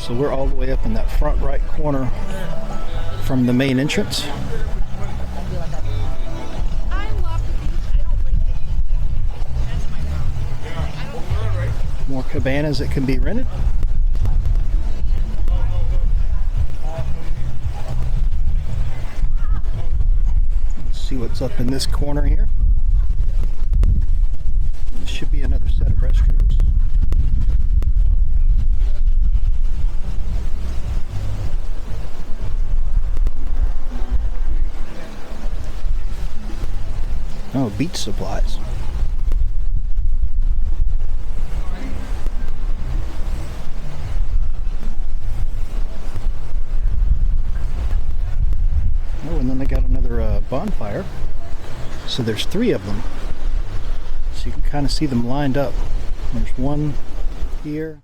So we're all the way up in that front right corner from the main entrance. More cabanas that can be rented. Let's see what's up in this corner here. There should be another set of restrooms. Oh, beach supplies. Oh, and then they got another bonfire. So there's 3 of them. So you can kind of see them lined up. There's one here.